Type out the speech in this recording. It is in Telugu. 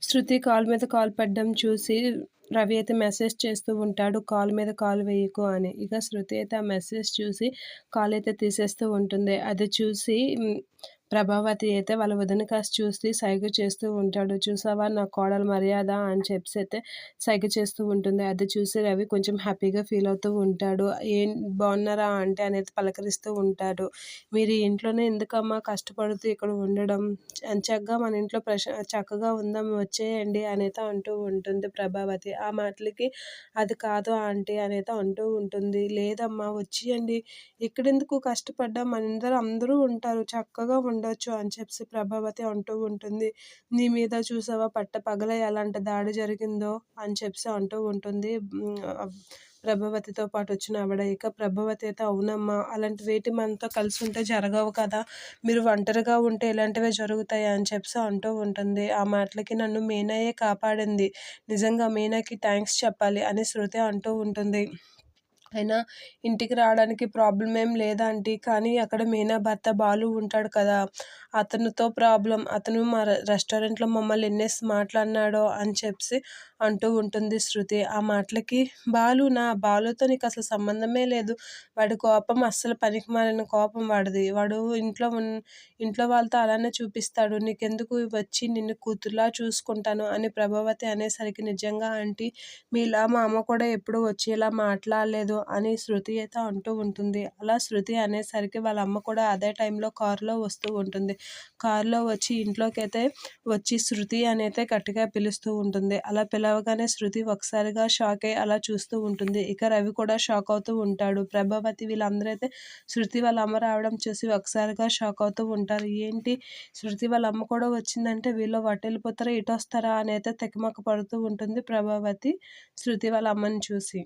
శృతి కాల్ మీద కాల్ పెట్టడం చూసి రవి అయితే మెసేజ్ చేస్తూ ఉంటాడు. కాల్ మీద కాల్ వేయకు అని. ఇక శృతి అయితే ఆ మెసేజ్ చూసి కాల్ అయితే తీసేస్తూ ఉంటుంది. అది చూసి ప్రభావతి అయితే వాళ్ళ వదిన కాస్త చూసి సైగ చేస్తూ ఉంటాడు. చూసావా నా కోడలు మర్యాద అని చెప్పేసైతే సైగ చేస్తూ ఉంటుంది. అది చూసి రవి కొంచెం హ్యాపీగా ఫీల్ అవుతూ ఉంటాడు. ఏం బాగున్నారా ఆంటీ అనేది పలకరిస్తూ ఉంటాడు. మీరు ఈ ఇంట్లోనే ఎందుకమ్మా కష్టపడుతూ ఇక్కడ ఉండడం? ఎంచక్కా మన ఇంట్లో చక్కగా ఉందాం వచ్చేయండి అనైతే అంటూ ఉంటుంది ప్రభావతి. ఆ మాటలకి అది కాదు ఆంటీ అనైతే అంటూ ఉంటుంది. లేదమ్మా వచ్చేయండి. ఇక్కడెందుకు కష్టపడ్డాం మనందరం అందరూ ఉంటారు. చక్కగా ఉండొచ్చు అని చెప్పేసి ప్రభావతి అంటూ ఉంటుంది. నీ మీద చూసావా పట్టపగలే ఎలాంటి దాడి జరిగిందో అని చెప్పేసి అంటూ ఉంటుంది. ప్రభావతితో పాటు వచ్చిన ఆవిడ. ఇక ప్రభావతి అయితే అవునమ్మా అలాంటివేటి మనతో కలిసి ఉంటే జరగవు కదా! మీరు ఒంటరిగా ఉంటే ఇలాంటివే జరుగుతాయి అని చెప్పేసి అంటూ ఉంటుంది. ఆ మాటలకి నన్ను మీనాయే కాపాడింది. నిజంగా మీనాకి థ్యాంక్స్ చెప్పాలి అని శృతి అంటూ ఉంటుంది. అయినా ఇంటికి రావడానికి ప్రాబ్లమ్ ఏం లేదు ఆంటీ. కానీ అక్కడ మీనా భర్త బాలు ఉంటాడు కదా! అతనితో ప్రాబ్లమ్. అతను మా రెస్టారెంట్‌లో మమ్మల్ని ఎన్నేసి మాటలన్నాడో అని చెప్పేసి అంటూ ఉంటుంది శృతి. ఆ మాటలకి బాలునా? బాలుతో నీకసలు సంబంధమే లేదు. వాడి కోపం అస్సలు పనికిమాలిన కోపం వాడిది. వాడు ఇంట్లో వాళ్ళతో అలానే చూపిస్తాడు. నీకెందుకు వచ్చి నిన్ను కూతురులా చూసుకుంటాను అని ప్రభావతి అనేసరికి నిజంగా ఆంటీ మీలా మా అమ్మ కూడా ఎప్పుడూ వచ్చి ఇలా మాట్లాడలేదు అని శృతి అయితే అంటూ ఉంటుంది. అలా శృతి అనేసరికి వాళ్ళ అమ్మ కూడా అదే టైంలో కారులో వస్తూ ఉంటుంది. కారులో వచ్చి ఇంట్లోకైతే వచ్చి శృతి అని అయితే గట్టిగా పిలుస్తూ ఉంటుంది. అలా పిలవగానే శృతి ఒకసారిగా షాక్ అయ్యి అలా చూస్తూ ఉంటుంది. ఇక రవి కూడా షాక్ అవుతూ ఉంటాడు. ప్రభావతి వీళ్ళందరూ అయితే శృతి వాళ్ళ అమ్మ రావడం చూసి ఒకసారిగా షాక్ అవుతూ ఉంటారు. ఏంటి శృతి వాళ్ళ అమ్మ కూడా వచ్చిందంటే వీళ్ళు అటెళ్ళిపోతారా ఇటొస్తారా అని అయితే తికమక పడుతూ ఉంటుంది ప్రభావతి శృతి వాళ్ళ అమ్మని చూసి.